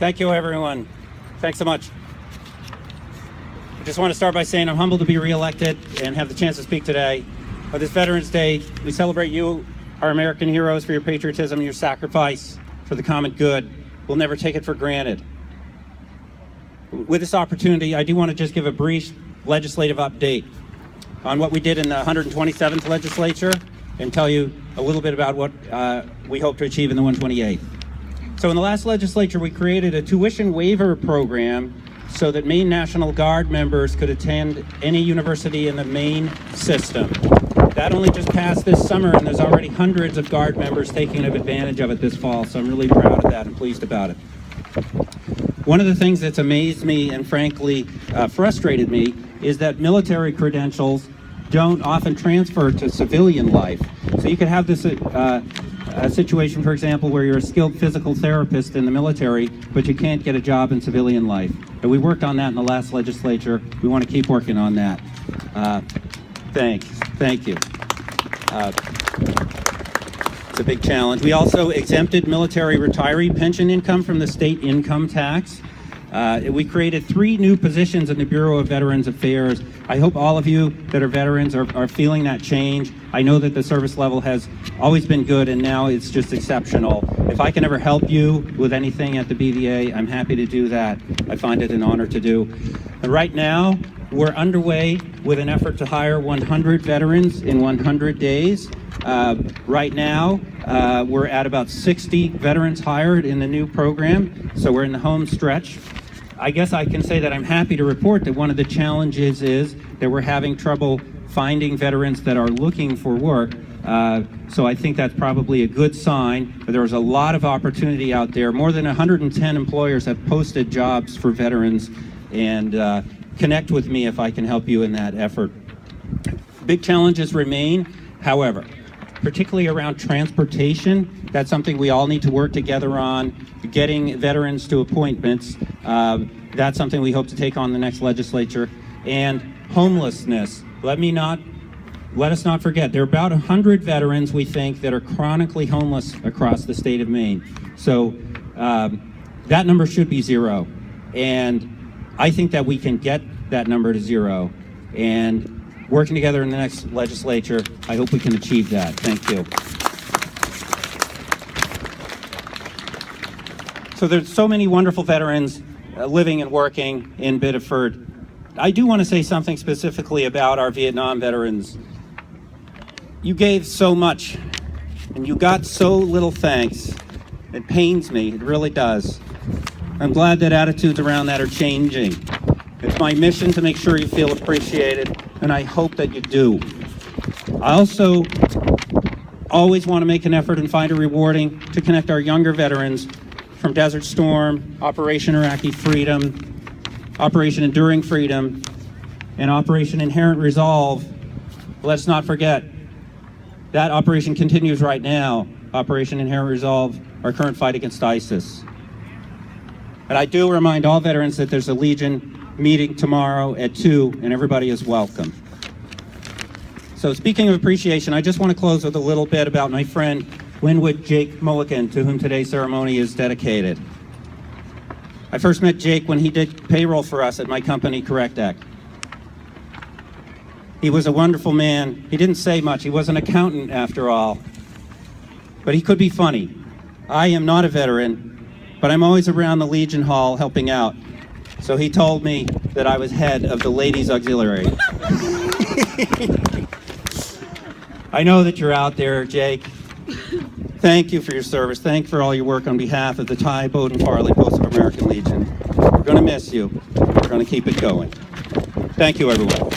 Thank you, everyone. Thanks so much. I just want to start by saying I'm humbled to be reelected and have the chance to speak today. On this Veterans Day, we celebrate you, our American heroes, for your patriotism and your sacrifice for the common good. We'll never take it for granted. With this opportunity, I do want to just give a brief legislative update on what we did in the 127th legislature and tell you a little bit about what we hope to achieve in the 128th. So in the last legislature, we created a tuition waiver program so that Maine National Guard members could attend any university in the Maine system. That only just passed this summer, and there's already hundreds of Guard members taking advantage of it this fall, so I'm really proud of that and pleased about it. One of the things that's amazed me and frankly frustrated me is that military credentials don't often transfer to civilian life. So you could have this a situation, for example, where you're a skilled physical therapist in the military, but you can't get a job in civilian life. And we worked on that in the last legislature. We want to keep working on that. Thank you. It's a big challenge. We also exempted military retiree pension income from the state income tax. We created 3 new positions in the Bureau of Veterans Affairs. I hope all of you that are veterans are feeling that change. I know that the service level has always been good, and now it's just exceptional. If I can ever help you with anything at the BVA, I'm happy to do that. I find it an honor to do. And right now, we're underway with an effort to hire 100 veterans in 100 days. Right now, we're at about 60 veterans hired in the new program, so we're in the home stretch. I guess I can say that I'm happy to report that one of the challenges is that we're having trouble finding veterans that are looking for work. So I think that's probably a good sign. But there's a lot of opportunity out there. More than 110 employers have posted jobs for veterans, and connect with me if I can help you in that effort. Big challenges remain, however, particularly around transportation. That's something we all need to work together on. Getting veterans to appointments, that's something we hope to take on the next legislature. And homelessness. Let us not forget, there are about 100 veterans, we think, that are chronically homeless across the state of Maine. So that number should be 0. And I think that we can get that number to 0. And working together in the next legislature, I hope we can achieve that. Thank you. So there's so many wonderful veterans living and working in Biddeford. I do want to say something specifically about our Vietnam veterans. You gave so much, and you got so little thanks. It pains me, it really does. I'm glad that attitudes around that are changing. It's my mission to make sure you feel appreciated, and I hope that you do. I also always want to make an effort and find it rewarding to connect our younger veterans from Desert Storm, Operation Iraqi Freedom, Operation Enduring Freedom, and Operation Inherent Resolve. Let's not forget, that operation continues right now. Operation Inherent Resolve, our current fight against ISIS. And I do remind all veterans that there's a Legion meeting tomorrow at 2, and everybody is welcome. So speaking of appreciation, I just want to close with a little bit about my friend Linwood Jake Mulligan, to whom today's ceremony is dedicated. I first met Jake when he did payroll for us at my company, Correct Act. He was a wonderful man. He didn't say much. He was an accountant after all. But he could be funny. I am not a veteran, but I'm always around the Legion Hall helping out. So he told me that I was head of the Ladies Auxiliary. I know that you're out there, Jake. Thank you for your service. Thank you for all your work on behalf of the Thai, Bowdoin, Farley Post of American Legion. We're going to miss you. We're going to keep it going. Thank you, everyone.